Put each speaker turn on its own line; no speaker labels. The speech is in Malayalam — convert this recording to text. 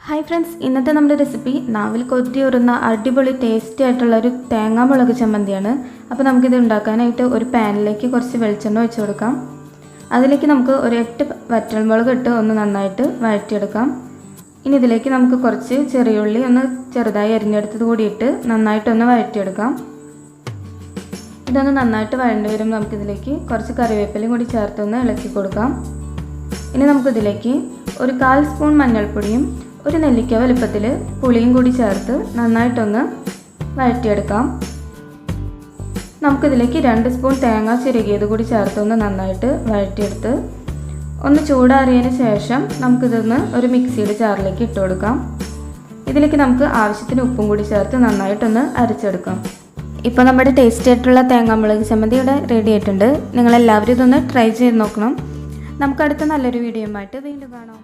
ഹായ് ഫ്രണ്ട്സ്, ഇന്നത്തെ നമ്മുടെ റെസിപ്പി നാവിൽ കൊതിയൂറുന്ന അടിപൊളി ടേസ്റ്റി ആയിട്ടുള്ള ഒരു തേങ്ങാ മുളക് ചമ്മന്തിയാണ്. അപ്പോൾ നമുക്കിത് ഉണ്ടാക്കാനായിട്ട് ഒരു പാനിലേക്ക് കുറച്ച് വെളിച്ചെണ്ണ ഒഴിച്ച് കൊടുക്കാം. അതിലേക്ക് നമുക്ക് ഒരു 8 വറ്റൽമുളക് ഇട്ട് ഒന്ന് നന്നായിട്ട് വഴറ്റിയെടുക്കാം. ഇനി ഇതിലേക്ക് നമുക്ക് കുറച്ച് ചെറിയുള്ളി ഒന്ന് ചെറുതായി അരിഞ്ഞെടുത്തത് കൂടിയിട്ട് നന്നായിട്ടൊന്ന് വഴറ്റിയെടുക്കാം. ഇതൊന്ന് നന്നായിട്ട് വഴണ്ടി വരുമ്പോൾ നമുക്കിതിലേക്ക് കുറച്ച് കറിവേപ്പിലയും കൂടി ചേർത്തൊന്ന് ഇളക്കി കൊടുക്കാം. ഇനി നമുക്കിതിലേക്ക് ഒരു 1/4 സ്പൂൺ മഞ്ഞൾപ്പൊടിയും ഒരു നെല്ലിക്ക വലുപ്പത്തിൽ പുളിയും കൂടി ചേർത്ത് നന്നായിട്ടൊന്ന് വഴറ്റിയെടുക്കാം. നമുക്കിതിലേക്ക് 2 സ്പൂൺ തേങ്ങ ചിരകിയത് കൂടി ചേർത്തൊന്ന് നന്നായിട്ട് വഴറ്റിയെടുത്ത് ഒന്ന് ചൂടാറിയതിന് ശേഷം നമുക്കിതൊന്ന് ഒരു മിക്സിയുടെ ജാറിലേക്ക് ഇട്ട് കൊടുക്കാം. ഇതിലേക്ക് നമുക്ക് ആവശ്യത്തിന് ഉപ്പും കൂടി ചേർത്ത് നന്നായിട്ടൊന്ന് അരച്ചെടുക്കാം. ഇപ്പോൾ നമ്മുടെ ടേസ്റ്റി ആയിട്ടുള്ള തേങ്ങാമുളക് ചമ്മന്തി ഇവിടെ റെഡി ആയിട്ടുണ്ട്. നിങ്ങളെല്ലാവരും ഇതൊന്ന് ട്രൈ ചെയ്ത് നോക്കണം. നമുക്കടുത്ത നല്ലൊരു വീഡിയോയുമായിട്ട് വീണ്ടും കാണാം.